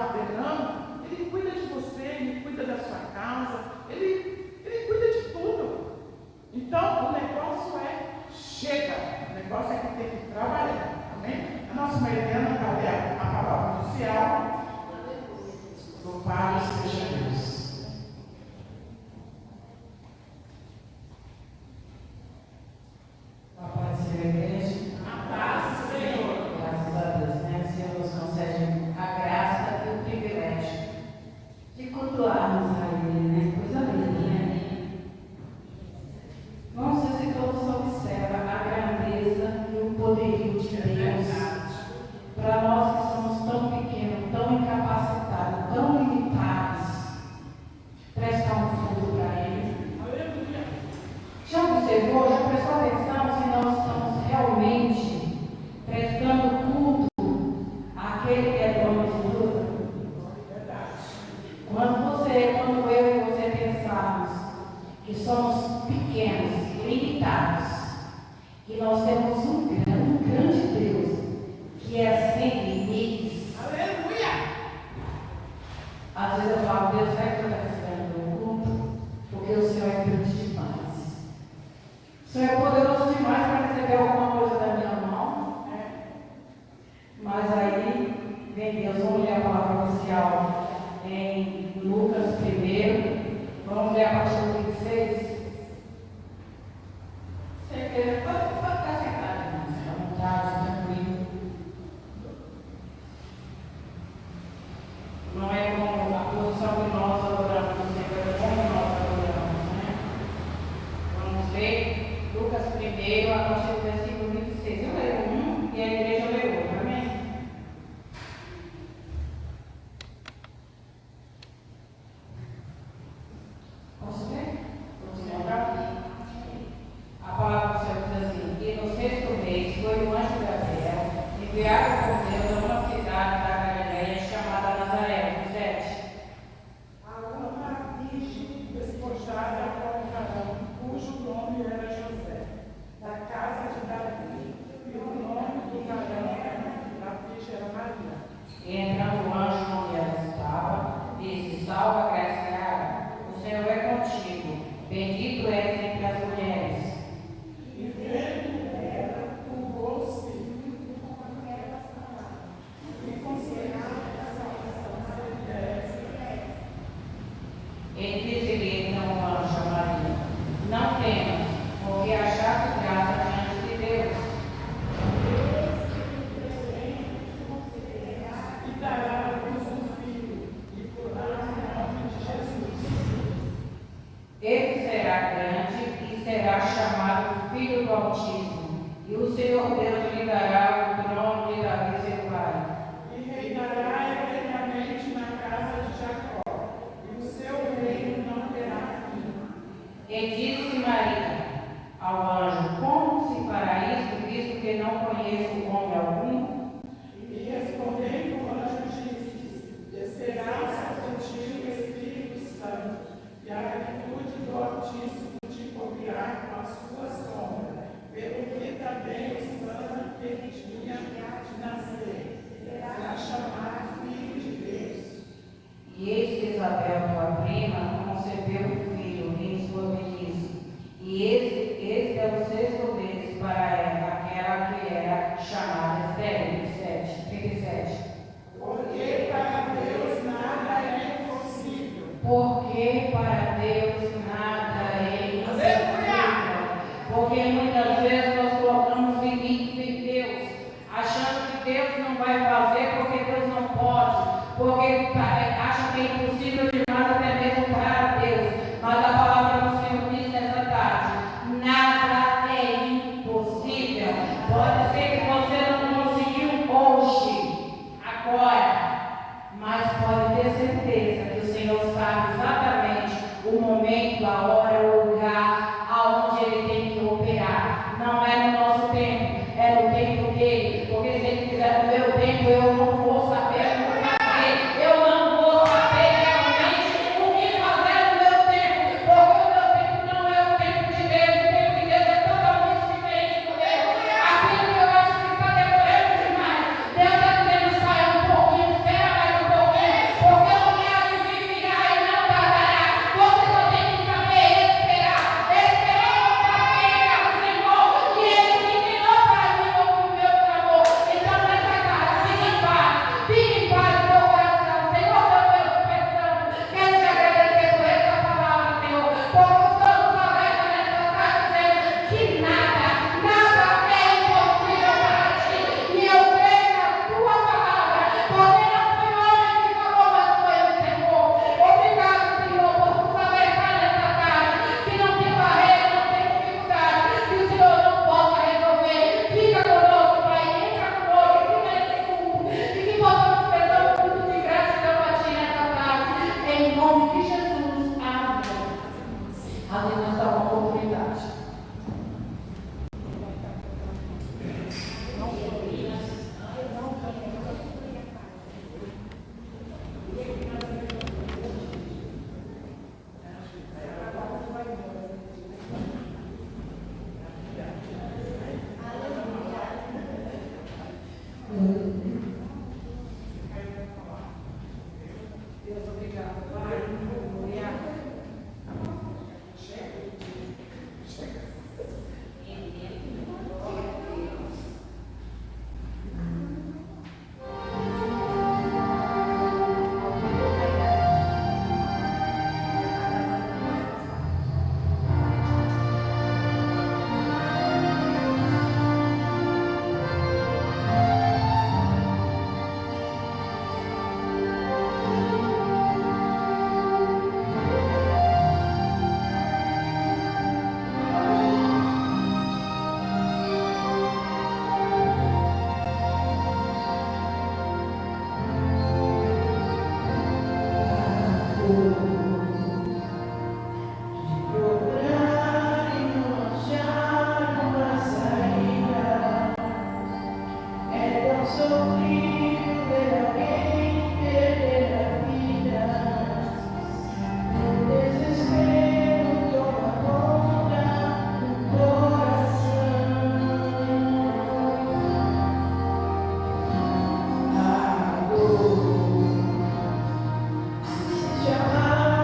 operando, Ele cuida de você, Ele cuida da sua casa, Ele cuida de tudo. Então, o negócio chega, o negócio é que tem que trabalhar, amém? A nossa Mariana, cadê a palavra oficial? Louvado seja Deus. A paz do Senhor, igreja. A paz do Senhor. Graças a Deus, né? O Senhor nos concede a graça e o privilégio de cultuarmos a Ele, né? Coisa linda. Não sei se todos observam a grandeza e o poderio de Deus. Para nós que somos tão pequenos, tão incapacitados, tão limitados, prestar um fruto para Ele. Já observou, já prestou atenção se nós estamos realmente prestando culto àquele que é dono de tudo? Quando eu e você pensarmos que somos pequenos, limitados, que nós temos um grande Deus que é sem limites. Aleluia! Às vezes eu falo, Deus vai que eu estou recebendo o culto, porque o Senhor é grande demais. O Senhor é poderoso demais para receber alguma coisa da minha mão. Mas aí vem Deus. Vamos ler a palavra oficial em Lucas 1. Vamos ler a partir do 26. Você pode ficar sentado, irmãos, à vontade, tranquilo. Não é como a posição que nós adoramos o Senhor, é como nós adoramos, né? Vamos ver Lucas 1, a partir do versículo 26. Eu leio um e a igreja lê outro, amém? Posso ler? Vamos lembrar? A palavra do Senhor diz assim: e no 6º mês foi o anjo Gabriel enviado por Deus a uma cidade da Galileia chamada Nazaré, 7. A uma virgem despojada com um varão, cujo nome era José, da casa de Davi, e o nome do varão da virgem era Maria. E entrando o anjo onde ela estava, disse: salva, agraciada, o Senhor é contigo, bendito és entre as mulheres. E vendo ela, curvou-se e considerava a salvação da mulher. E disse-lhe então o anjo a Maria: não temas, porque achaste graça diante de Deus. E dará à luz um filho, e porá o nome de Jesus. Ele será grande e será chamado Filho do Altíssimo, e o Senhor Deus lhe dará o trono de Davi seu pai. E reinará eternamente na casa de Jacó, e o seu reino não terá fim. E disse Maria ao anjo: como se fará isto, visto que não conheço homem algum? E respondendo o anjo disse: descerá sobre ti o Espírito Santo, e a virtude do Altíssimo te cobrirá com a sua sombra, pelo que também o santo que tinha de nascer será chamado Filho de Deus. E eis que Isabel, tua prima, concebeu um filho em sua velhice. E este é o 6º mês para ela, aquela que era chamada estéril. 37. Porque para Deus nada é impossível. Porque para Deus nada é impossível. Porque muitas vezes nós colocamos limites em Deus, achando que Deus não vai fazer porque Deus não pode, porque acha que é impossível demais até mesmo para Deus. Mas a palavra do Senhor diz nessa tarde: nada é impossível. Pode ser que você não conseguiu hoje, agora, mas pode ter certeza que o Senhor sabe exatamente o momento, a hora, o lugar aonde Ele tem que operar. Não é no nosso tempo, é no tempo dele. Porque se Ele fizer no meu tempo, eu não vou saber o que fazer. Eu não vou saber realmente o que fazer. Chamar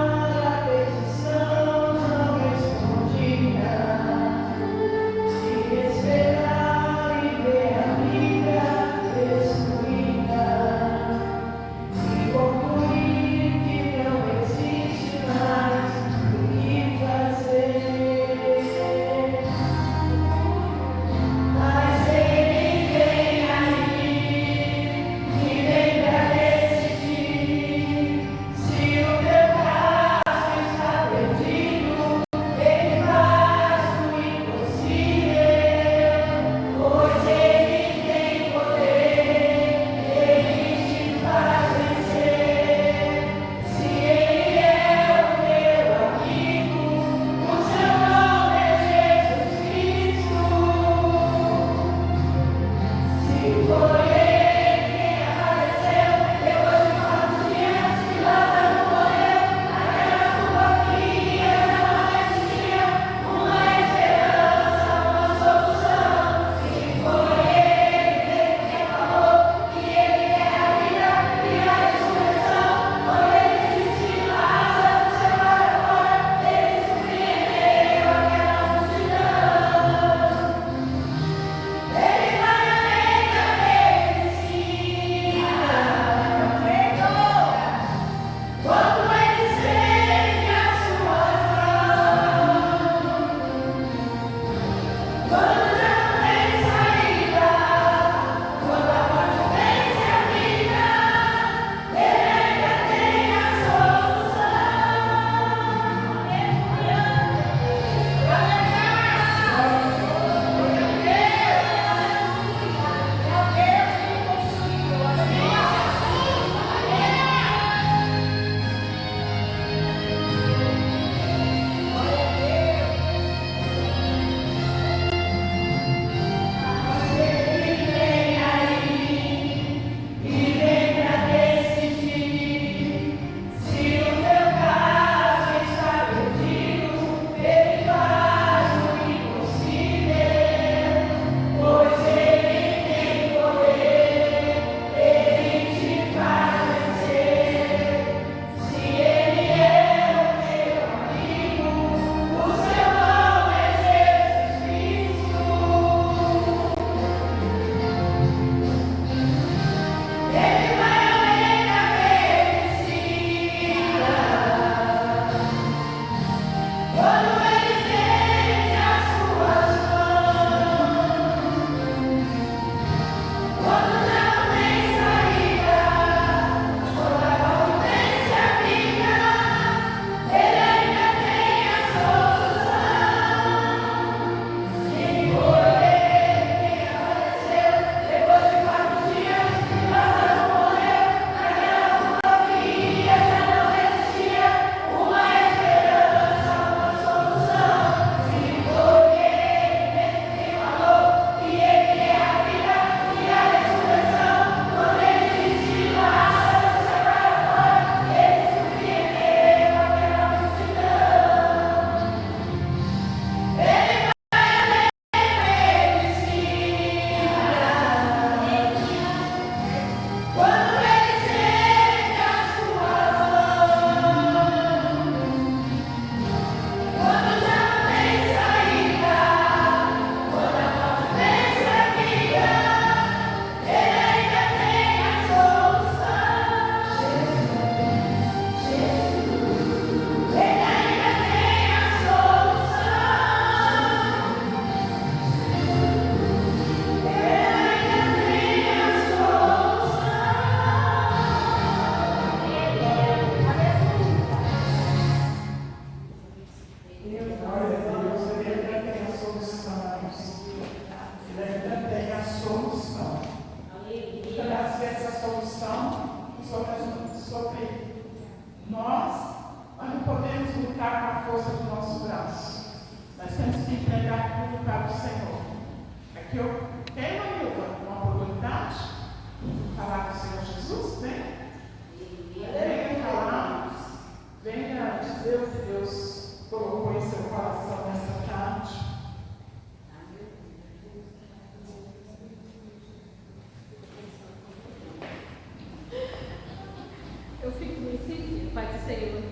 Eu fico me sentindo, Pai do Senhor,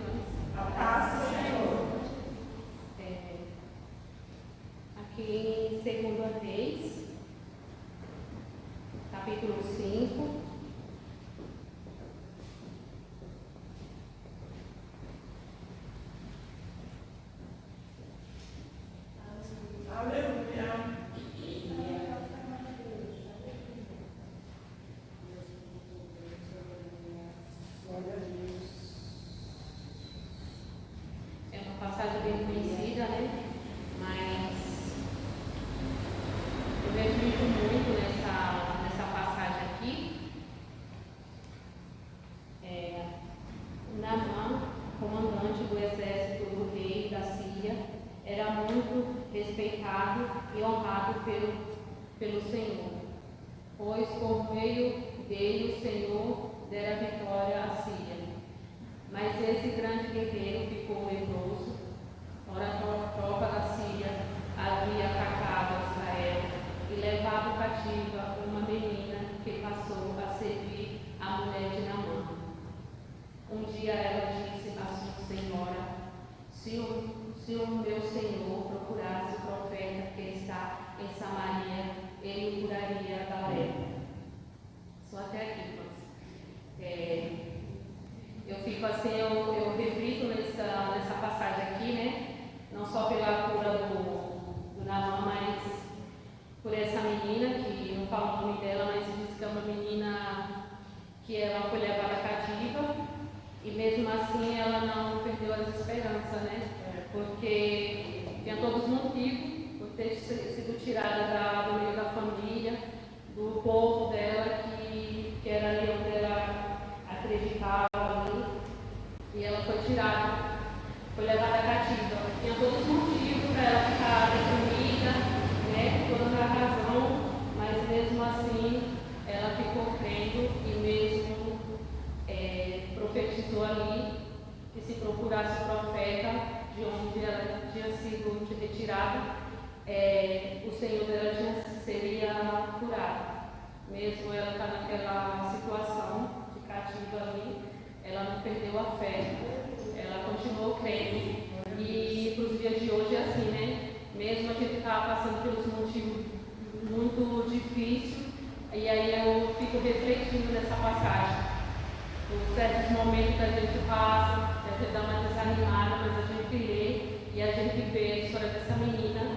A paz do Senhor. Aqui em 2 Reis, capítulo 5. Aleluia. Glória a Deus. É uma passagem bem conhecida, né? Mas eu me admiro muito nessa passagem aqui. Naamã, comandante do exército do rei da Síria, era muito respeitado e honrado pelo Senhor, pois por meio dele o Senhor dera vitória à Síria. Mas esse grande guerreiro ficou leproso. Ora, a tropa da Síria havia atacado Israel e levado cativa uma menina que passou a servir a mulher de Naamã. Um dia ela disse à sua senhora: se o meu senhor procurasse o profeta que está em Samaria, ele curaria da lepra. Só até aqui, mas eu fico assim, eu reflito nessa passagem aqui, né? Não só pela cura do Naamã, mas por essa menina, que não falo o nome dela, mas diz que é uma menina que ela foi levada cativa. E mesmo assim ela não perdeu as esperanças, né? Porque tinha todos os motivos por ter sido tirada do meio da família, do povo dela, que era ali onde ela acreditava ali. E ela foi tirada, foi levada cativa. Tinha todos os motivos para ela ficar deprimida, né? Toda a razão, mas mesmo assim ela ficou crendo e mesmo profetizou ali que se procurasse o profeta de onde ela tinha sido retirada, o Senhor dela seria curado. Mesmo ela estar naquela situação de cativa ali, ela não perdeu a fé, ela continuou crendo. E para os dias de hoje é assim, né? Mesmo a gente está passando pelos motivos muito difíceis, e aí eu fico refletindo nessa passagem. Por certos momentos que a gente passa, a gente dá uma desanimada, mas a gente lê e a gente vê a história dessa menina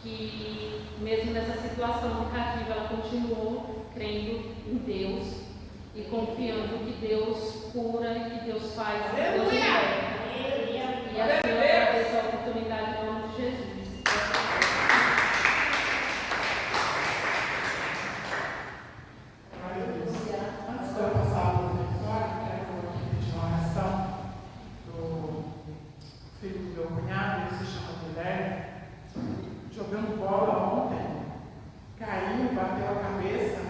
que, mesmo nessa situação cativa, ela continuou crendo em Deus e confiando que Deus cura e que Deus faz, que Deus liberta. E assim eu agradeço a oportunidade em nome de Jesus. Antes de eu passar para o refeitório, quero pedir uma oração do filho do meu cunhado, ele se chama Guilherme, jogando bola ontem, caiu, bateu a cabeça,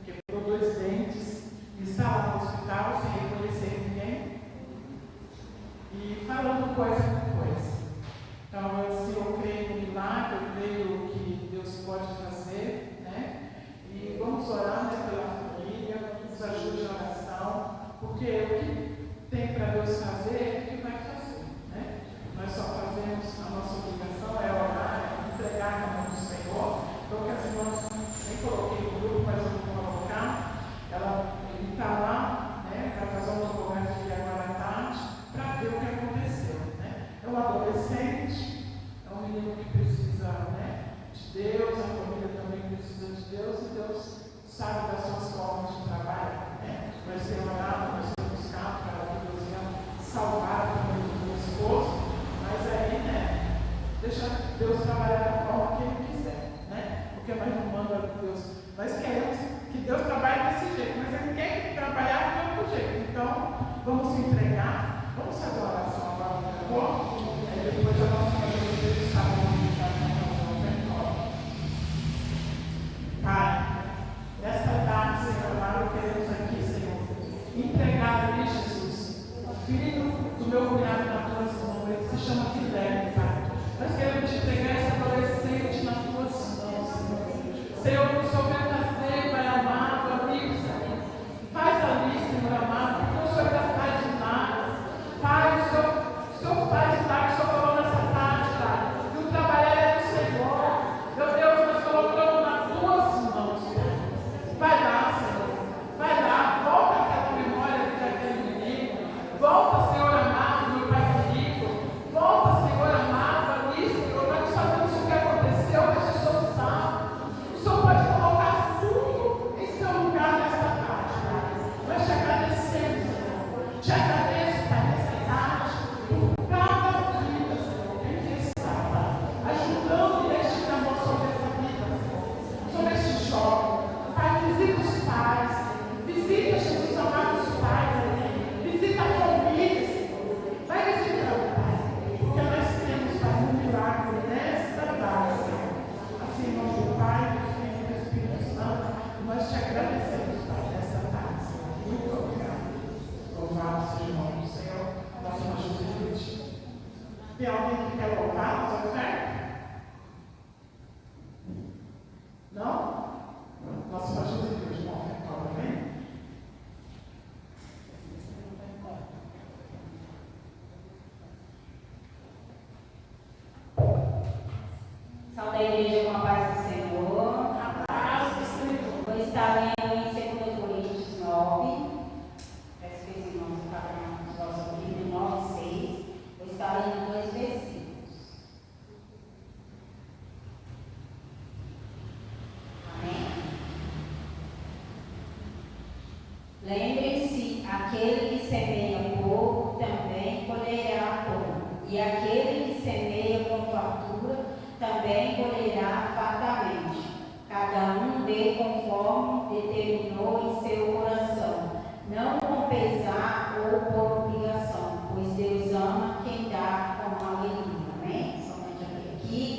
quebrou 2 dentes, e está lá no hospital sem reconhecer ninguém e falando coisa com coisa. Então, se eu creio no milagre, eu creio que Deus pode fazer, né? E vamos orar, né, pela família, nos ajude na oração, porque o que tem para Deus fazer é o que vai fazer, né? Nós só fazemos, a nossa obrigação é orar, é entregar na mão do Senhor. Então, que as irmãs, nem coloquei no grupo, mas eu vou colocar, ele está lá, né, para fazer uma tomografia agora à tarde, para ver o que aconteceu, né? É um adolescente, é um menino que precisa, né, de Deus, a família também precisa de Deus, e Deus sabe das suas formas de trabalho, né? Nós temos orado, nós temos buscado para que Deus venha salvar a família do meu esposo, mas aí, né, deixa Deus trabalhar da forma que Ele quiser, né? Porque nós não mandamos Deus, nós queremos que Deus trabalhe desse jeito, mas Ele quer trabalhar de outro jeito. Então, vamos se entregar, vamos fazer uma oração agora, por favor? Depois a nossa família está Pai, nesta tarde, Senhor amado, queremos aqui, Senhor, entregar a Jesus, filho do meu cunhado na tua mão, ele se chama Guilherme, Pai. Nós queremos te entregar esse adolescente nas tuas mãos, Senhor. Senhor, o Senhor vai fazer, Pai amado, amigo, Senhor. Faz ali, Senhor amado, porque o Senhor já faz Tem alguém que quer louvar a sua fé? Não? Nosso Pai Jesus Cristo, uma ofertória, amém? Salve a igreja com a paz do Senhor. A paz do Senhor. Vou estar lendo em 2 Coríntios 9. Peço que os irmãos ficarem no nosso livro 9 e 6. Vou estar lendo 2 versículos. Amém? Lembrem-se, aquele que semeia pouco também colherá pouco, e aquele que semeia com fartura também colherá fartamente. Cada um dê conforme determinou em seu coração, não com pesar ou por obrigação, pois Deus ama quem dá com alegria. Amém? Somente aqui.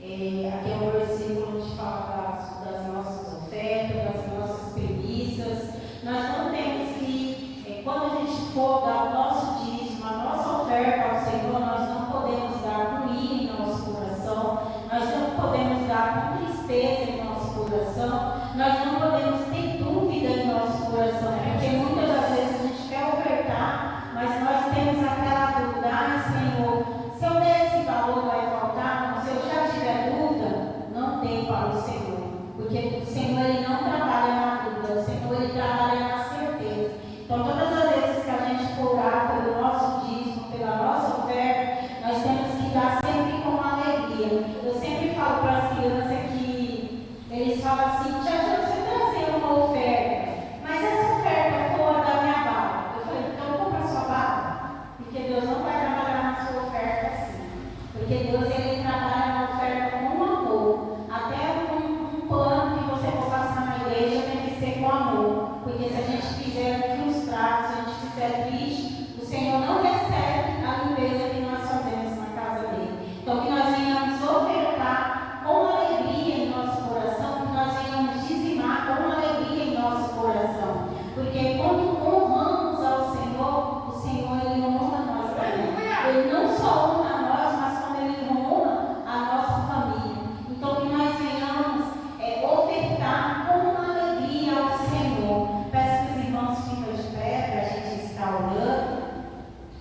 Aqui é um versículo que fala das nossas ofertas, das nossas premissas. Nós não temos que, quando a gente for dar o nosso dízimo, a nossa oferta ao Senhor, nós não podemos dar com ira em nosso coração, nós não podemos dar com tristeza em nosso coração, nós não podemos ter dúvida em nosso coração, porque muitas das vezes a gente quer ofertar, mas nós temos aquela dúvida: Senhor, se eu der esse valor vai faltar? Se eu já tiver dúvida, não dê para o Senhor, porque o Senhor ele não trabalha na dúvida, o Senhor ele trabalha na certeza. Então todas as vezes que a gente for orar pelo nosso dízimo, pela nossa oferta, nós temos que dar sempre com alegria. Eu sempre falo para as crianças que eles falam assim: tia, você trazer uma oferta, mas essa oferta é fora da minha bala. Eu falei: então compra sua bala, porque Deus não vai trabalhar na sua oferta assim, porque Deus ele trabalha na oferta com amor. Até um plano que você for passar na igreja tem que ser com amor, porque se a gente fizer frustrado, se a gente fizer triste, o Senhor não recebe a limpeza que nós fazemos na casa dele. Então que nós venhamos ofertar com alegria em nosso coração, que nós venhamos dizimar com alegria em nosso coração, porque quando honramos ao Senhor, o Senhor ele honra nós também. Ele não só honra nós, mas quando ele honra a nossa família. Então que nós venhamos ofertar com alegria ao Senhor. Peço que os irmãos fiquem de pé para a gente estar orando.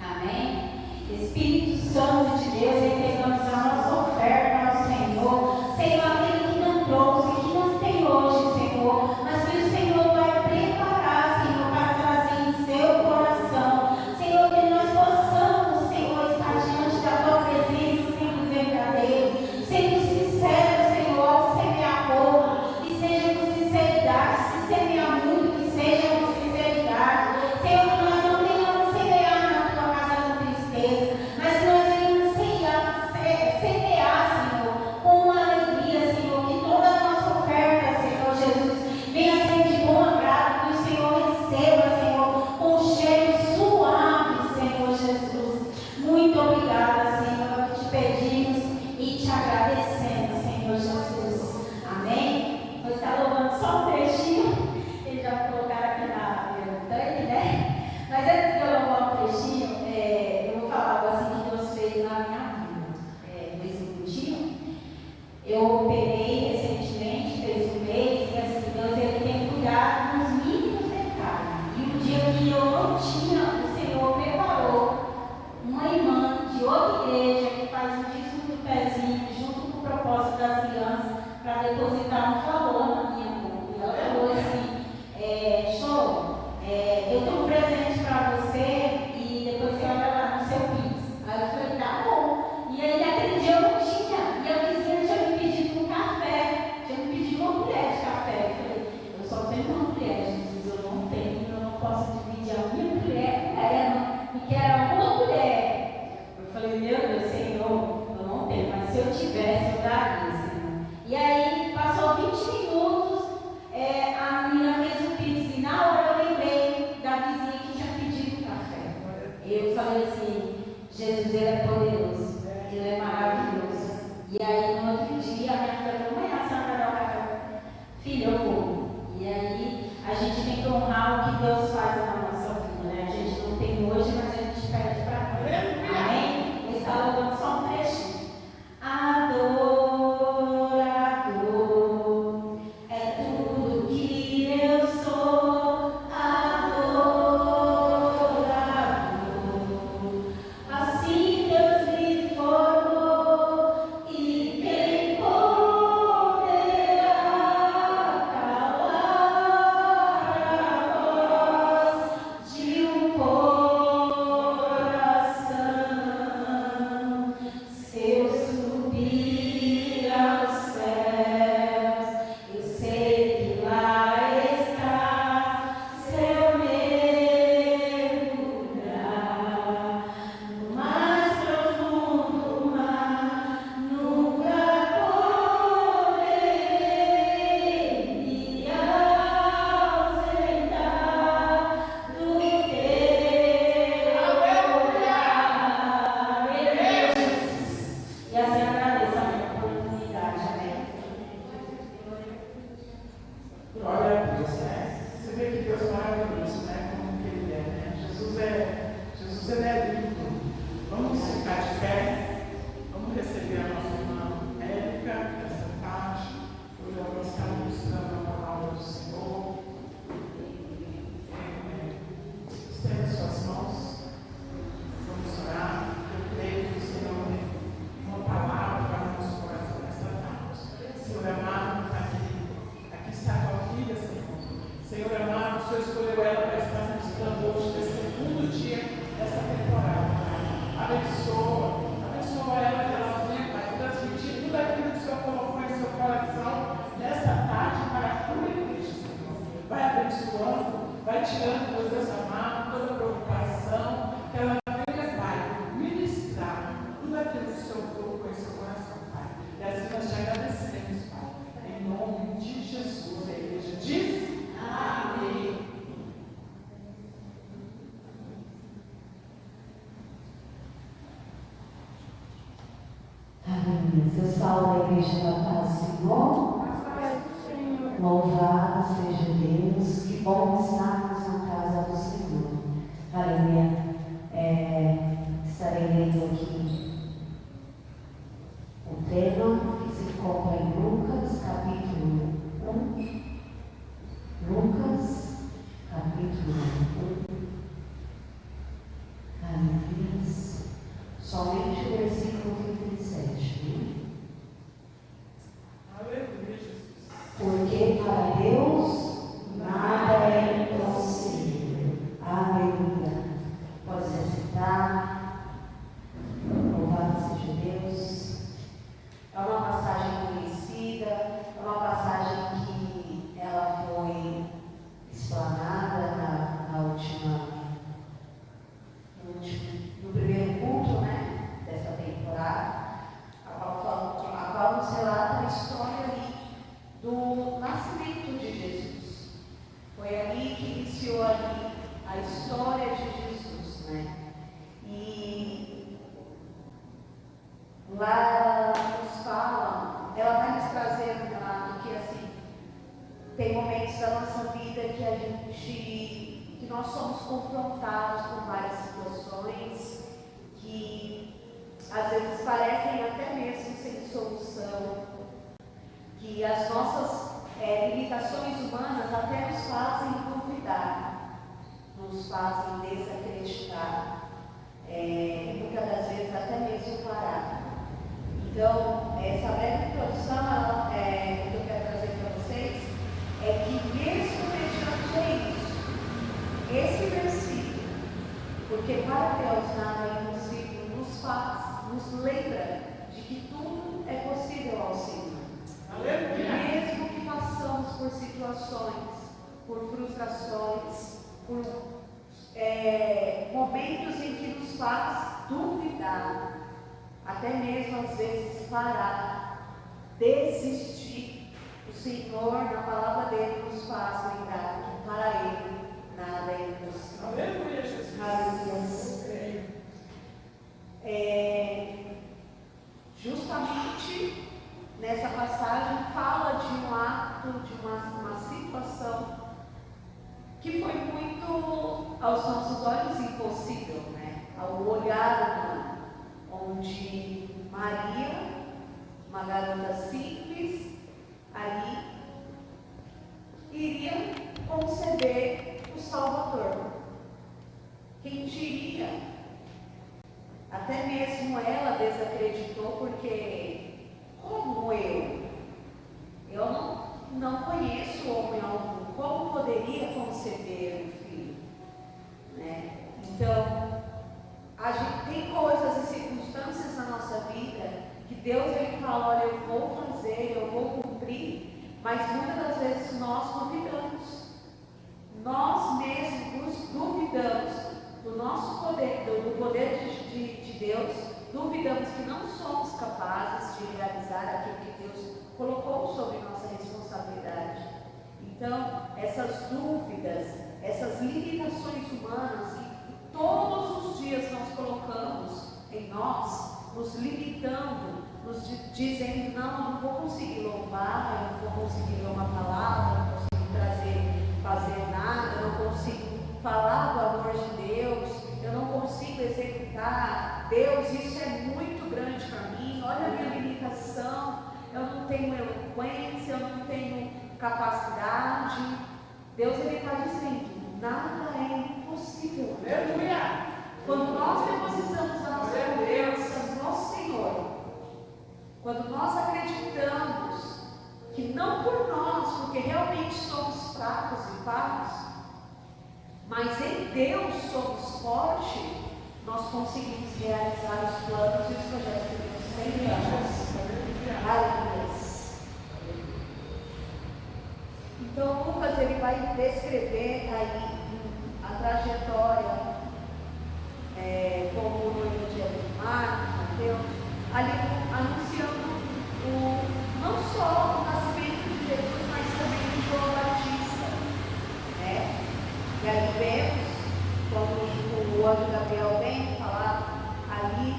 Amém? Espírito Santo de Deus, entregamos a nossa oferta ao Senhor. Senhor, aquele que não trouxe, que não tem hoje, Senhor, mas que o Senhor vai preparar, Senhor, para trazer em seu coração. Senhor, que nós possamos, Senhor, estar diante da tua presença, sendo verdadeiro, sendo sincero, Senhor, ao semear pouco, que seja com sinceridade, se semear muito, que seja com sinceridade. Senhor, que nós não venhamos semear na tua casa com tristeza, mas que nós venhamos semear, Senhor, com alegria, Senhor, que toda a nossa oferta, Senhor Jesus, venha ser de bom agrado, que o Senhor receba, Senhor, com um cheiro suave, Senhor Jesus. Muito obrigada, Senhor, que te pedimos e te agradecemos, Senhor Jesus. Amém? Vou estar louvando só um trechinho, eles já colocaram aqui na perguntante, né? Mas antes de eu louvar um trechinho, eu vou falar algo assim que Deus fez na minha vida. No executivo, eu operei recentemente, fez um mês, e assim, Deus ele tem cuidado nos mínimos detalhes. E o dia que eu não tinha, o Senhor preparou uma irmã de outra igreja que faz o dízimo do pezinho, junto com o propósito das crianças, para depositar um valor na minha conta. E ela falou assim: show, eu tenho um presente para você e depois você olha lá no seu Pix. Aí eu falei: tá bom. E aí naquele dia eu não tinha, e a vizinha tinha me pedido um café, tinha me pedido uma colher de café. Eu falei: eu só tenho uma colher, Jesus, eu não tenho, eu não posso dividir a minha colher com ela, e quero uma colher. Eu falei: meu Deus, Senhor, eu não tenho, mas se eu tivesse, eu daria, Senhor. E aí passou 20 minutos, a menina fez o Pix, e na hora eu lembrei da vizinha que tinha pedido café. Eu falei assim: Jesus, ele é poderoso, ele é maravilhoso. E aí no outro dia a minha filha falou: mãe, a senhora vai dar o café? Filha, eu vou. E aí a gente tem que honrar o que Deus faz na nossa vida, né? A gente não tem hoje, mas a gente pede para Deus. Amém? Eu estava Zenelito. Vamos ficar de pé, vamos receber a nossa irmã Érica, essa tarde, hoje ela vai estar ministrando a palavra do Senhor. Estenda suas mãos, vamos orar. Eu creio que o Senhor tem uma palavra para o nosso coração nesta tarde. Senhor amado, está aqui está a tua filha, Senhor. Senhor amado, o Senhor escolheu ela para estar ministrando hoje, nesse segundo dia desta temporada. Abençoa ela, que ela venha, Pai, transmitir tudo aquilo que o Senhor colocou em seu coração nesta tarde para a tua igreja, Senhor. Vai abençoando, vai tirando, meu Deus amado, toda preocupação, que ela venha, Pai, ministrar tudo aquilo que o Senhor colocou em seu coração, Pai. E assim nós te agradecemos, Pai, em nome de Jesus. A igreja diz: amém. Aleluia. Eu salvo a igreja da paz, Senhor. Louvado seja Deus. Que bom estarmos na casa do Senhor. Aleluia. Estarei lendo aqui o tema que se encontra em Lucas, capítulo 1. Lucas, capítulo 1. Aleluia. Somente o versículo 37. Aleluia, Jesus. Porque para Deus nada é impossível. Aleluia. Pode se sentar. Louvado seja Deus. É uma passagem conhecida, é uma passagem que ela foi explanada no primeiro culto, né, dessa temporada, a qual nos relata a história ali do nascimento de Jesus. Foi ali que iniciou ali a história de Jesus, né? E lá nos fala, ela vai nos trazendo que assim, tem momentos da nossa vida que nós somos confrontados com várias situações que às vezes parecem até mesmo sem solução, que as nossas limitações humanas até nos fazem duvidar, nos fazem desacreditar, e muitas das vezes até mesmo parar. Então, essa breve introdução que eu quero trazer para vocês é que mesmo mediante isso, esse versículo, porque para Deus nada é impossível, nos lembra de que tudo é possível ao Senhor. Aleluia. Mesmo que passamos por situações, por frustrações, por momentos em que nos faz duvidar, até mesmo às vezes parar, desistir, o Senhor, na palavra dele, nos faz lembrar que para ele nada é impossível. Aleluia, Jesus. Aleluia. Justamente nessa passagem fala de um ato, de uma situação que foi muito aos nossos olhos impossível, né? Ao olhar humano, onde Maria, uma garota simples, ali iria conceber o Salvador. Quem diria? Até mesmo ela desacreditou, porque como eu não conheço homem algum, como poderia conceber um filho? Né? Então, a gente tem coisas e circunstâncias na nossa vida que Deus ele fala, olha, eu vou fazer, eu vou cumprir, mas muitas das vezes nós duvidamos. Nós mesmos duvidamos do nosso poder, do poder de Deus, duvidamos que não somos capazes de realizar aquilo que Deus colocou sobre nossa responsabilidade. Então, essas dúvidas, essas limitações humanas que todos os dias nós colocamos em nós, nos limitando, nos dizendo, não, eu não vou conseguir louvar, eu não vou conseguir ler uma palavra, eu não consigo fazer nada, eu não consigo falar do amor de Deus, eu não consigo tenho eloquência, eu não tenho capacidade. Deus ele está dizendo, nada é impossível. Aleluia. Quando nós depositamos a nossa confiança no Senhor, quando nós acreditamos que não por nós, porque realmente somos fracos e falhos, mas em Deus somos fortes, nós conseguimos realizar os planos e os projetos que Deus tem para nós. Aleluia. Então Lucas ele vai descrever aí a trajetória, como no Evangelho de Marcos, Mateus, ali anunciando não só o nascimento de Jesus, mas também de João Batista. Né? E aí vemos, quando o anjo Gabriel vem falar ali,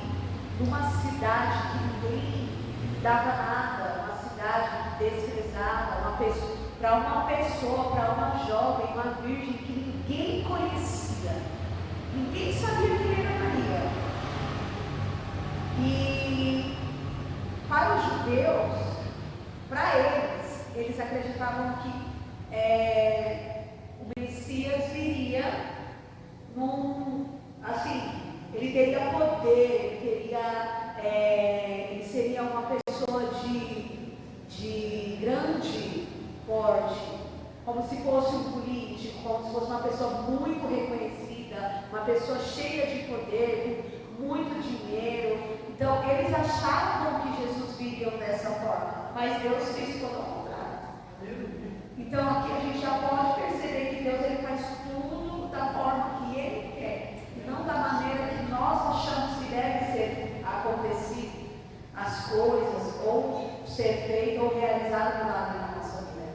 numa cidade que ninguém dava nada, uma cidade desprezada, para uma pessoa, para uma jovem, uma virgem que ninguém conhecia, ninguém sabia quem era Maria. E para os judeus, para eles acreditavam que o Messias viria ele teria poder, ele seria uma pessoa de grande porte, como se fosse um político, como se fosse uma pessoa muito reconhecida, uma pessoa cheia de poder, com muito dinheiro. Então eles achavam que Jesus viria dessa forma, mas Deus fez todo o contrário. Então aqui a gente já pode perceber que Deus ele faz tudo da forma que Ele quer, e não da maneira que nós achamos que deve ser acontecido as coisas, ou ser feito ou realizado na nossa vida.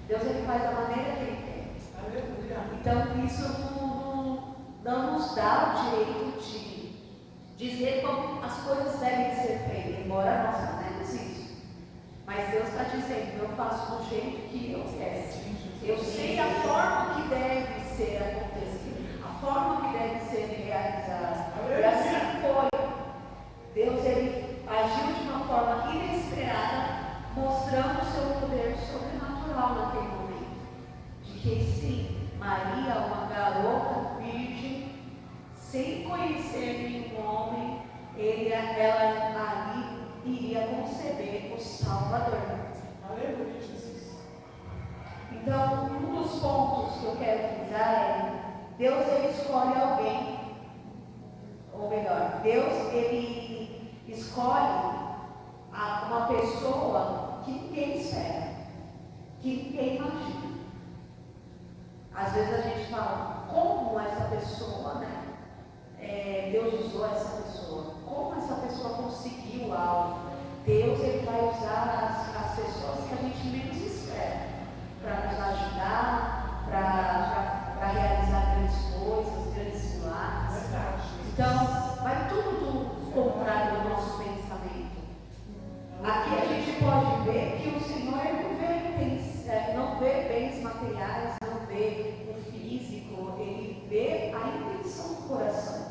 Deus ele faz da maneira que Ele quer. Então isso não nos dá o direito de dizer como as coisas devem ser feitas, embora nós não temos isso. Mas Deus está dizendo, eu faço do jeito que eu quero. Eu sei a forma que deve ser acontecida, a forma que deve ser realizada. E assim foi. Deus ele agiu de uma forma inesperada, mostrando o seu poder sobrenatural naquele momento. De que sim, Maria, uma garota virgem, sem conhecer nenhum homem, ela ali iria conceber o Salvador. Aleluia, Jesus. Então, um dos pontos que eu quero frisar é: Deus ele escolhe alguém, ou melhor, Deus ele escolhe uma pessoa que ninguém espera, que ninguém imagina. Às vezes a gente fala, como essa pessoa, né? Deus usou essa pessoa, como essa pessoa conseguiu algo. Deus ele vai usar as pessoas que a gente menos espera para nos ajudar, para realizar grandes coisas, grandes milagres. Então, vai tudo do contrário do nosso pensamento. Aqui a gente pode ver que o Senhor não vê bens materiais, não vê o físico, Ele vê a intenção do coração.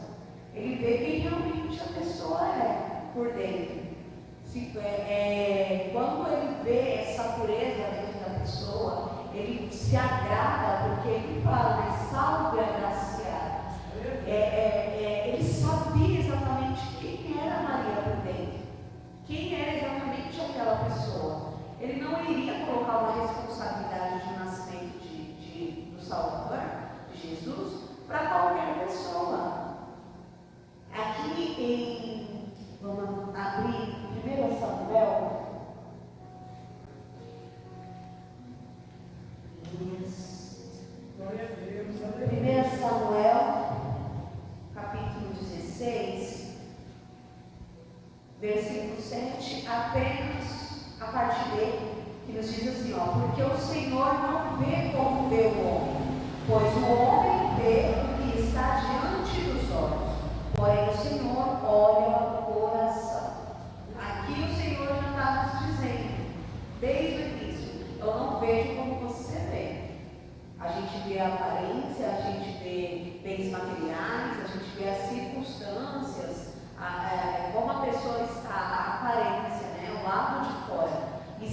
Ele vê quem realmente a pessoa é por dentro. Quando Ele vê essa pureza dentro da pessoa, Ele se agrada, porque Ele fala, né? Salve a agraciada. Ele sabia exatamente quem era Maria por dentro, quem era exatamente aquela pessoa. Ele não iria colocar uma responsabilidade de nascimento do Salvador, de Jesus, para qualquer pessoa. Aqui vamos abrir 1 Samuel. Glória a Deus. 1 Samuel, capítulo 16, versículo 7, apenas a parte dele, que nos diz assim, porque o Senhor não vê como vê o homem, pois o homem vê o que está diante dos olhos, porém o Senhor olha o coração. Aqui o Senhor já está nos dizendo, desde o início, eu não vejo como você vê. A gente vê a aparência, a gente vê bens materiais, a gente vê as circunstâncias, como a pessoa está, a aparência, né, o lado de fora. E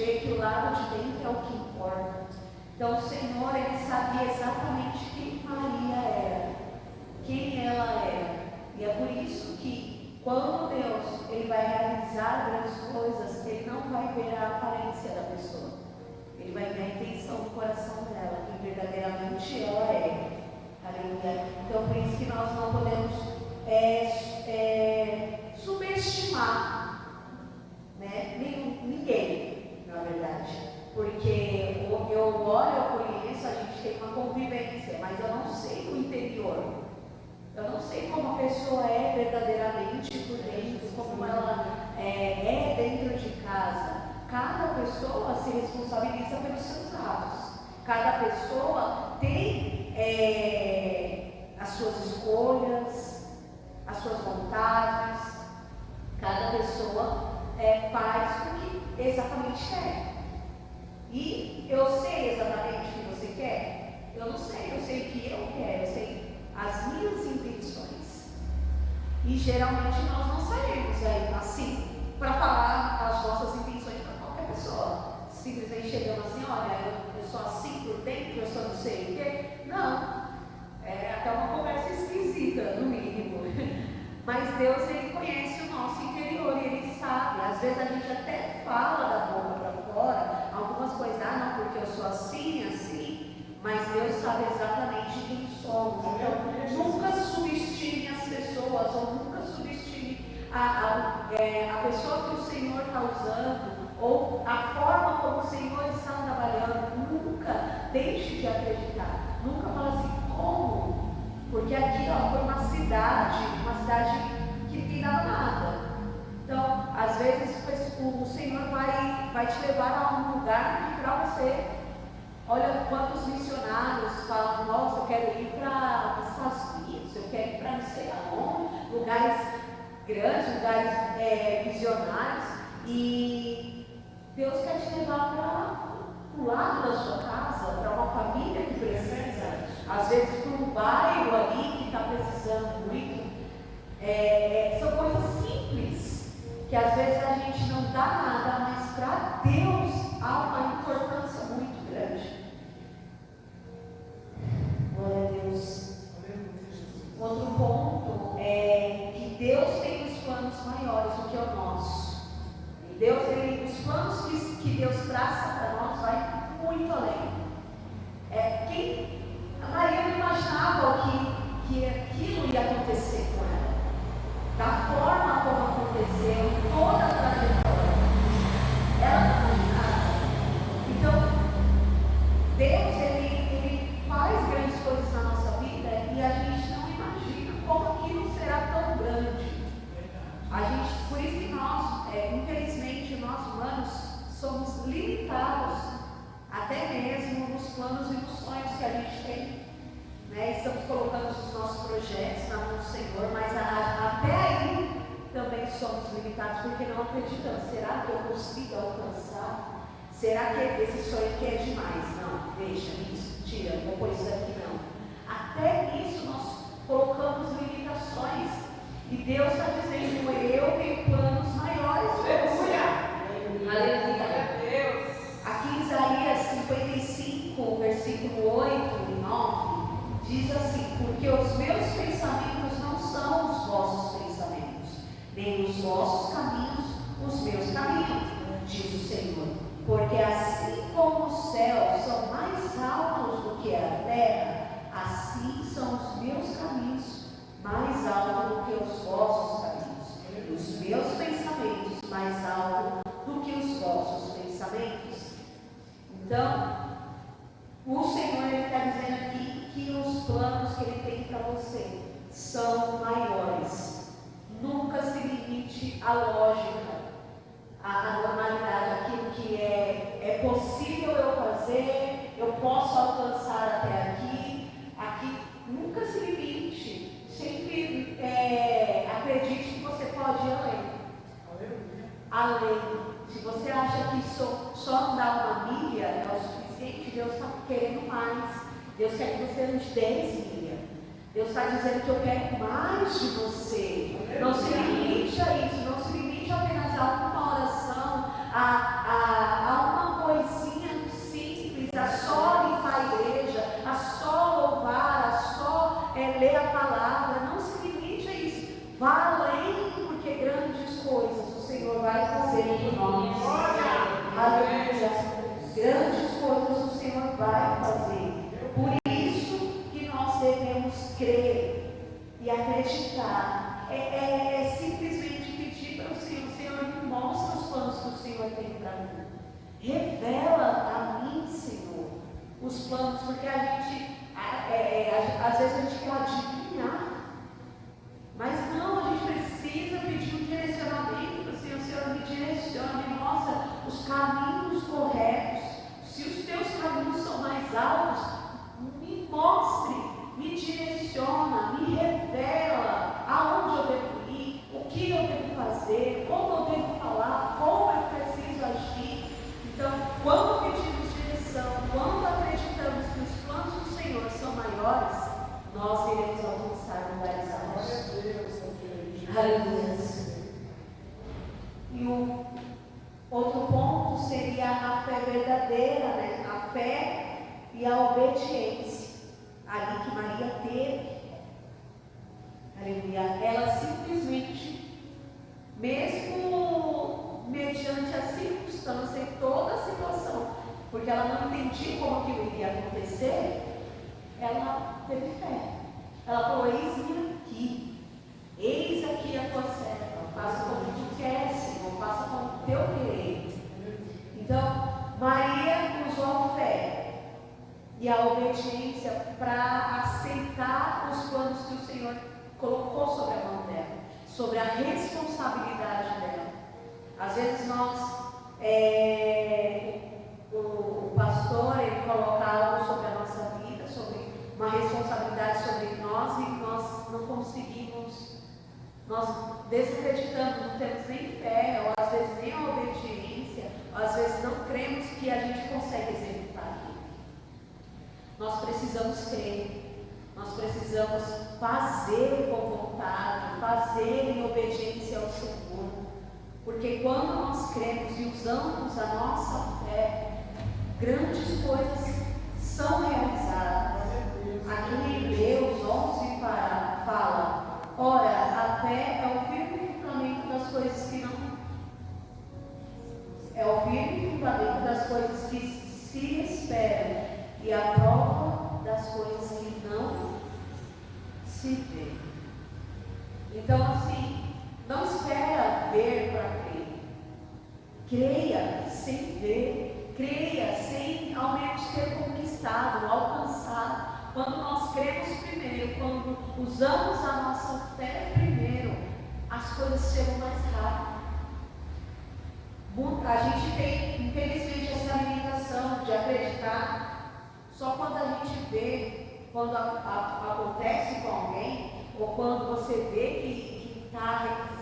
vê que o lado de dentro é o que importa. Então o Senhor, Ele sabia exatamente quem Maria era, quem ela era. E é por isso que quando Deus Ele vai realizar grandes coisas, Ele não vai ver a aparência da pessoa. Ele vai ver a intenção do coração dela, quem verdadeiramente ela é. Aleluia. Então por isso que nós não podemos subestimar, né? Ninguém, na verdade. Porque eu olho, eu conheço, a gente tem uma convivência, mas eu não sei o interior. Eu não sei como a pessoa é verdadeiramente por dentro, como ela é dentro de casa. Cada pessoa se responsabiliza pelos seus atos. Cada pessoa tem as suas escolhas, as suas vontades. Cada pessoa faz o que exatamente quer. E eu sei exatamente o que você quer? Eu não sei, eu sei o que eu quero, eu sei as minhas intenções. E geralmente nós não saímos assim para falar as nossas intenções para qualquer pessoa. Simplesmente chegamos assim, olha, eu sou assim por dentro, eu só não sei o quê. Não, é até uma conversa esquisita, no mínimo. Mas Deus, Ele conhece o nosso interior e Ele sabe. Às vezes a gente até fala da boca para fora algumas coisas, não, porque eu sou assim, assim. Mas Deus sabe exatamente quem somos. Então, nunca subestime as pessoas, ou nunca subestime a pessoa que o Senhor está usando, ou a forma como o Senhor está trabalhando. Nunca deixe de acreditar. Nunca fala assim, como? Porque aqui foi uma cidade que não tem nada. Então, às vezes o Senhor vai te levar a um lugar que para você, olha quantos missionários falam, nossa, eu quero ir para os Estados Unidos, eu quero ir para não sei aonde, lugares grandes, lugares visionários, e Deus quer te levar para o lado da sua casa, para uma família que precisa, às vezes para um bairro ali que está precisando muito. São coisas simples, que às vezes a gente não dá nada, mas para Deus há uma importância muito grande. Glória a Deus. Outro ponto é que Deus tem os planos maiores do que o nosso. E Deus, os planos que Deus traça para nós vai muito além. A Maria não imaginava que aquilo ia acontecer com ela. Da forma como aconteceu, toda a trajetória. Ela não imaginava. Então, Deus, Ele faz grandes coisas na nossa vida e a gente não imagina como aquilo será tão grande. Por isso que nós, infelizmente, nós humanos, somos limitados até mesmo nos planos e nos sonhos que a gente tem. Estamos colocando os nossos projetos na mão do Senhor, mas até aí também somos limitados, porque não acreditamos. Será que eu consigo alcançar? Será que esse sonho aqui é demais? Não, deixa isso, tira, vou pôr isso aqui não. Até nisso nós colocamos limitações. E Deus está dizendo, eu tenho planos maiores. Aleluia. Aqui em Isaías 55, versículo 8 e 9. Diz assim, porque os meus pensamentos não são os vossos pensamentos, nem os vossos caminhos, os meus caminhos, diz o Senhor. Porque assim como os céus são mais altos do que a terra, assim são os meus caminhos mais altos do que os vossos caminhos, e os meus pensamentos mais altos do que os vossos pensamentos. Então, o Senhor está dizendo aqui que os planos que Ele tem para você são maiores. Nunca se limite à lógica, à normalidade, aquilo que é possível eu fazer, eu posso alcançar até aqui. Nunca se limite. Sempre acredite que você pode ir além. Se você acha que só andar uma milha é o suficiente, Deus está querendo mais. Deus quer que você ande 10 milhas. Deus está dizendo que eu quero mais de você. Não se limite a isso. Não se limite apenas a uma oração, a uma Vá além, porque grandes coisas o Senhor vai fazer por nós. Aleluia. Grandes coisas o Senhor vai fazer. Por isso que nós devemos crer e acreditar. É simplesmente pedir para o Senhor, me mostra os planos que o Senhor tem para mim. Revela a mim, Senhor, os planos, porque a gente, às vezes a gente quer adivinhar. Mas não, a gente precisa pedir um direcionamento para o Senhor. Senhor, me direcione, me mostra os caminhos corretos. Se os teus caminhos são mais altos, me mostre, me direciona, me revela aonde eu devo ir, o que eu devo fazer, como eu devo falar, como eu preciso agir. Então, quando pedimos direção, quando acreditamos que os planos do Senhor são maiores, nós iremos alcançar lugares altos. Aleluia. E o outro ponto seria a fé verdadeira, né? A fé e a obediência. Ali que Maria teve. Aleluia. Ela simplesmente, mesmo mediante a circunstância e toda a situação, porque ela não entendia como aquilo iria acontecer, ela teve fé. Ela falou: eis aqui a tua serva, faça como tu queres, Senhor, faça como o teu querer. Então, Maria usou a fé e a obediência para aceitar os planos que o Senhor colocou sobre a mão dela, sobre a responsabilidade dela. Às vezes o pastor, ele coloca algo sobre a nossa vida, sobre uma responsabilidade sobre nós, e nós não conseguimos, nós desacreditamos, não temos nem fé, ou às vezes nem a obediência, ou às vezes não cremos que a gente consegue executar aquilo. Nós precisamos crer, nós precisamos fazer com vontade, fazer em obediência ao Senhor, porque quando nós cremos e usamos a nossa fé, grandes coisas são realizadas. Aqui em Hebreus 11 fala: ora, a fé é o firme fundamento das coisas que não. É o firme fundamento das coisas que se esperam e a prova das coisas que não se vê. Então, assim, não espera ver para crer. Creia sem ver. Creia sem ao menos ter conquistado, alcançado. Quando nós cremos primeiro, quando usamos a nossa fé primeiro, as coisas chegam mais rápido. A gente tem, infelizmente, essa limitação de acreditar só quando a gente vê, quando acontece com alguém, ou quando você vê que está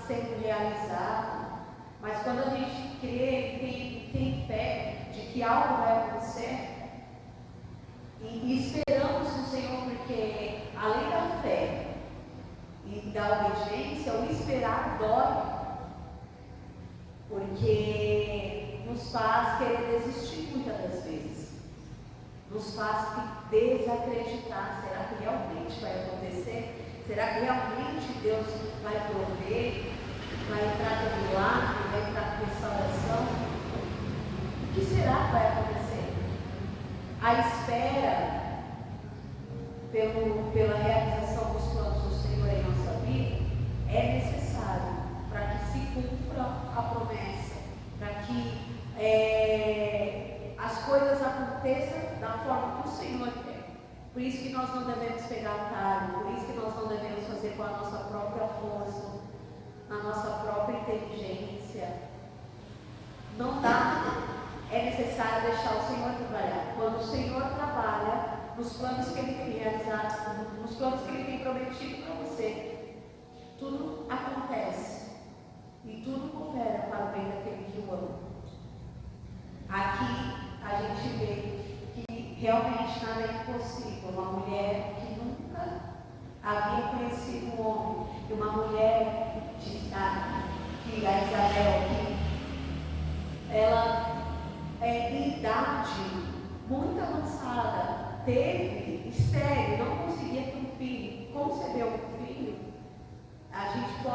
sendo realizado. Mas quando a gente crê e tem fé de que algo vai acontecer, e esperamos no Senhor, porque além da fé e da obediência, o esperar dói, porque nos faz querer desistir muitas das vezes, nos faz desacreditar. Será que realmente vai acontecer? Será que realmente Deus vai prover? Vai entrar com milagre? Vai entrar com restauração? O que será que vai acontecer? A espera pela realização dos planos do Senhor em nossa vida é necessário para que se cumpra a promessa, para que as coisas aconteçam da forma que o Senhor quer. Por isso que nós não devemos pegar atalho, por isso que nós não devemos fazer com a nossa própria força, a nossa própria inteligência. Não dá. É necessário deixar o Senhor trabalhar. Quando o Senhor trabalha nos planos que Ele tem realizado, nos planos que Ele tem prometido para você, tudo acontece e tudo coopera para o bem daquele que o ama. Aqui a gente vê que realmente nada é impossível. Uma mulher que nunca havia conhecido um homem, e uma mulher que a Isabel, que ela em idade muito avançada, teve estéril, não conseguia ter um filho, concebeu um filho,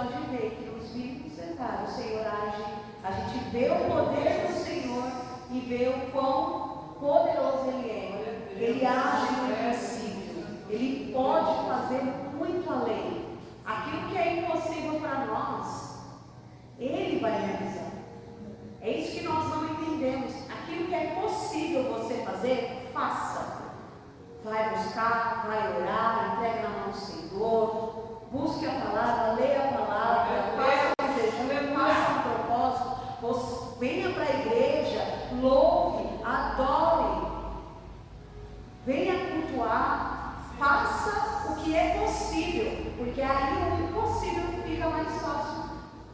pode ver que nos mínimos detalhes o Senhor age, a gente vê o poder do Senhor e vê o quão poderoso Ele é. Ele age no impossível, Ele pode fazer muito além. Aquilo que é impossível para nós, Ele vai realizar. É isso que nós não entendemos. Aquilo que é possível você fazer, faça. Vai buscar, vai orar, entregue na mão do Senhor, busque a palavra, leia a palavra, faça um jejum, faça um propósito, venha para a igreja, louve, adore, venha cultuar, faça o que é possível, porque aí o impossível fica mais fácil.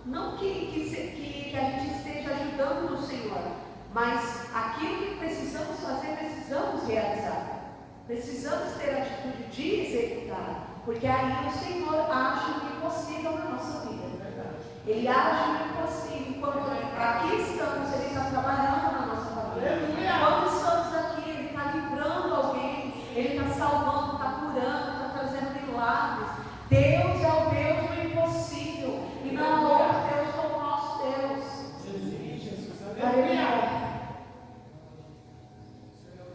Não que a gente esteja ajudando o Senhor, mas aquilo que precisamos fazer, precisamos realizar. Precisamos ter a atitude de executar, porque aí o Senhor age no impossível na nossa vida. Ele age no impossível. Enquanto aqui estamos, Ele está trabalhando na nossa família. Enquanto estamos aqui, Ele está livrando alguém, Ele está salvando, está curando, está trazendo milagres. Deus é o Deus do impossível e não é outro Deus como o nosso Deus. Aleluia.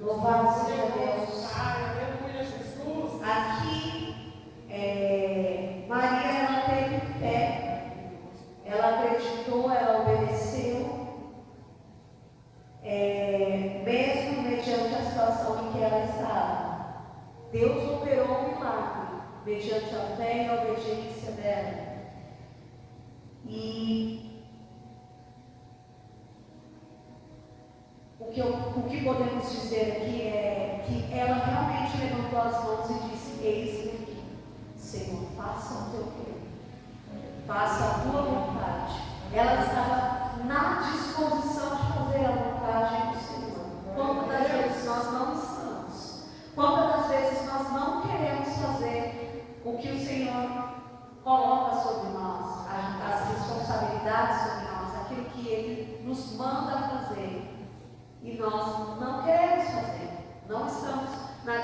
Louvado seja Deus. Aqui, Maria, ela teve fé, ela acreditou, ela obedeceu, mesmo mediante a situação em que ela estava. Deus operou um milagre, mediante a fé e a obediência dela. E o que podemos dizer aqui é que ela realmente levantou as mãos e disse: eis-me aqui, Senhor, faça o teu querer, faça a tua vontade. Ela estava na disposição de fazer a vontade do Senhor. Quantas das vezes nós não estamos? Quantas das vezes nós não queremos fazer o que o Senhor coloca sobre nós, as responsabilidades sobre nós, aquilo que Ele nos manda fazer? E nós não queremos fazer, não estamos na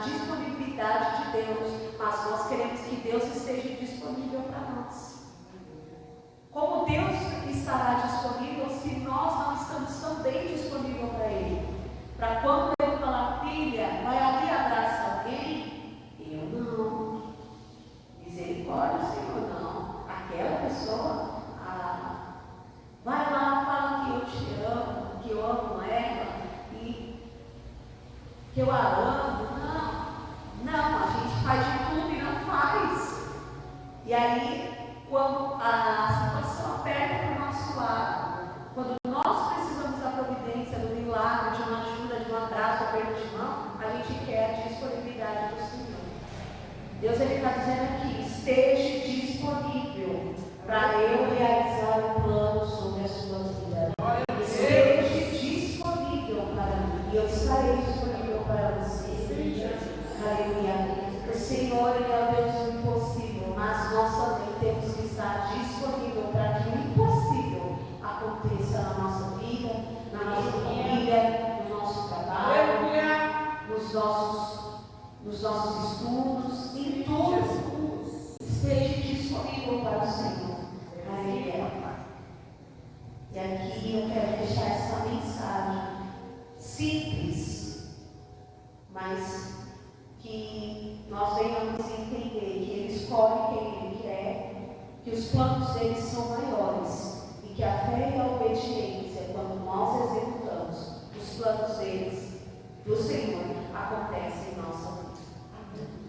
disponibilidade de Deus, mas nós queremos que Deus esteja disponível para nós. Como Deus estará disponível se nós não estamos também disponíveis para Ele? Para quando Ele falar: filha, vai ali abraçar alguém? Eu não. Misericórdia, Senhor, não. Aquela pessoa, vai lá, fala que eu te amo, que eu amo ela e que eu a amo. Não, a gente faz de tudo e não faz. E aí, quando a situação aperta para o nosso lado, quando nós precisamos da providência, do milagre, de uma ajuda, de um abraço, aperto de mão, a gente quer a disponibilidade do Senhor. Deus está dizendo aqui: esteja disponível para eu realizar um plano sobre a sua vida. Esteja disponível para mim e eu estarei disponível para você. Aleluia. O Senhor é o Deus do impossível, mas nós também temos que estar disponível para que o impossível aconteça na nossa vida, na nossa família, no nosso trabalho, nos nossos estudos, em tudo. Esteja disponível para o Senhor. Aleluia. E aqui eu quero deixar essa mensagem simples, mas que nós venhamos entender que Ele escolhe quem Ele quer, que os planos dele são maiores e que a fé e a obediência, quando nós executamos os planos deles, do Senhor, acontecem em nossa vida.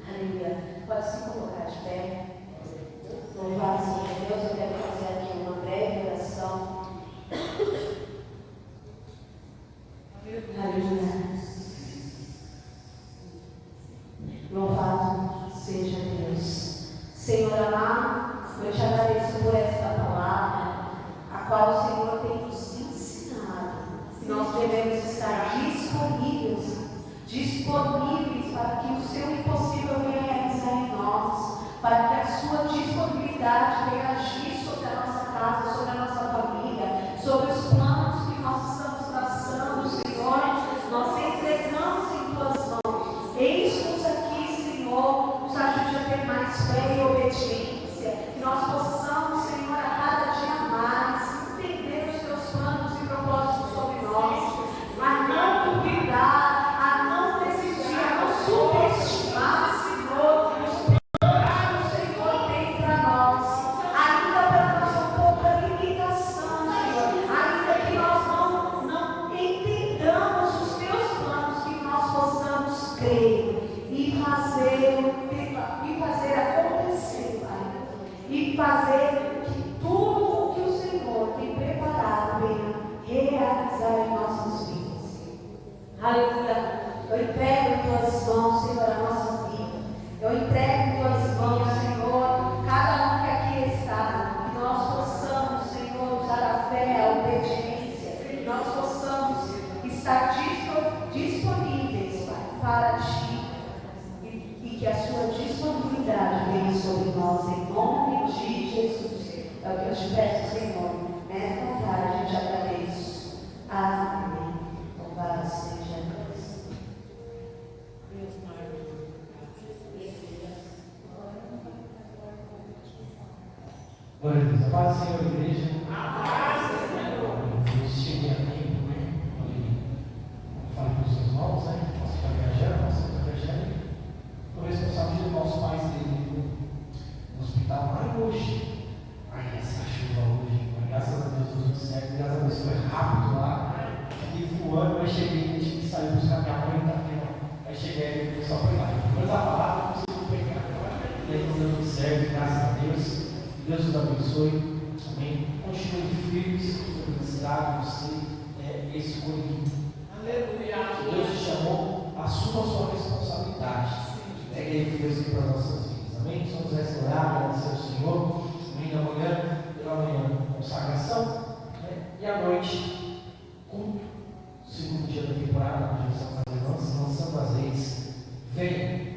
Aleluia. Pode se colocar de pé. Louvado seja Deus. Eu quero fazer aqui uma breve oração. Aleluia. Louvado seja Deus. Senhor amado, eu te agradeço por esta palavra, a qual o Senhor tem nos ensinado. Que nós devemos estar disponíveis para que o seu impossível venha realizar em nós, para que a sua disponibilidade venha agir sobre a nossa casa, sobre a nossa família, sobre os planos que nós estamos traçando, Senhor. Nós entregamos em tuas mãos. Eis-nos aqui, Senhor, nos ajude a ter mais fé e obediência. Aleluia. Eu entrego em tuas mãos, Senhor, a nossa vida. Eu entrego em tuas mãos, Senhor, cada um que aqui está. Que nós possamos, Senhor, usar a fé, a obediência. Que nós possamos estar disponíveis, Pai, para Ti. E que a Sua disponibilidade venha sobre nós, em nome de Jesus. É o que eu te peço, Senhor. Nesta vontade, eu te agradeço. Amém. Louvado seja Deus. Glória a Deus. A paz do Senhor, igreja. Eu cheguei a tempo, né? Falei para os seus irmãos, né? Posso ficar viajando, posso ficar viajando. Estou responsável de levar os pais dele no hospital lá hoje. Ai, essa chuva hoje. Graças a Deus, tudo certo. Graças a Deus, foi rápido lá. Fiquei voando, mas cheguei, tive que sair buscar minha mãe, tá vendo? Aí cheguei, só foi lá. Depois a palavra não consigo pegar. E aí, deu tudo certo, graças a Deus. Deus os abençoe. Amém. Continuem firmes, sobre a cidade, você é escolhido. Aleluia. Deus te chamou, assuma a sua responsabilidade. Pegue aí que Deus tem para as nossas vidas. Amém? Vamos restaurar, agradecer ao Senhor. Amém. Pela manhã, consagração. Né? E à noite, culto. Segundo dia da temporada, onde estamos lançando as leis. Vem.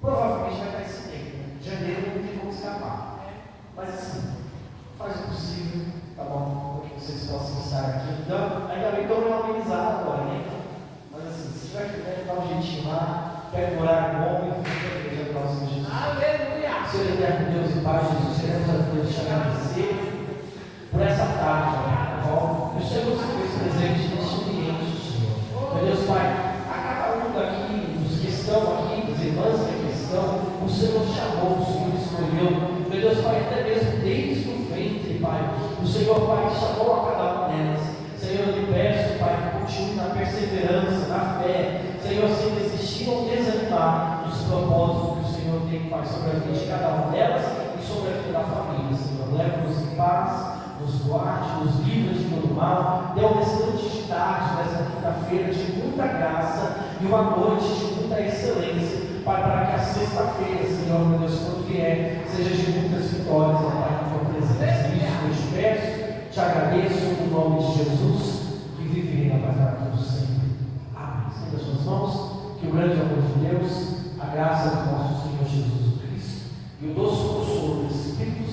Provavelmente vai estar esse tempo. Né? Janeiro não tem como escapar. Mas assim, faz o possível, tá bom? Para que vocês possam estar aqui. Então, ainda bem que eu vou organizar agora, né? Mas assim, se tiver que dar um jeitinho lá, pega um horário bom e fica a igreja para o Senhor Jesus. Aleluia. Senhor eterno, Deus e Pai Jesus, queremos a Deus te agradecer por essa tarde, tá bom? Que o Senhor se fez presente neste ambiente, Senhor. Meu Deus, Pai, a cada um daqui, dos que estão aqui, dos irmãos que aqui estão, o Senhor chamou, o Senhor escolheu. Meu Deus, Pai, até mesmo desde o ventre, Pai, o Senhor, Pai, chamou a cada uma delas. Senhor, eu lhe peço, Pai, que continue na perseverança, na fé. Senhor, sem desistir ou desanimar dos propósitos que o Senhor tem, Pai, sobre a vida de cada uma delas e sobre a vida da família, Senhor. Leva-nos em paz, nos guarde, nos livre de todo mal. Dê um restante de tarde nessa quinta-feira de muita graça e uma noite de muita excelência. Pai, para que a sexta-feira, Senhor, meu Deus, quando vier, seja de muitas vitórias, ó Pai, na tua presença. Isso eu te peço, te agradeço no nome de Jesus, que vive e reina para todos sempre. Amém. Estenda as suas mãos, que o grande amor de Deus, a graça do nosso Senhor Jesus Cristo e o doce consolo do Espírito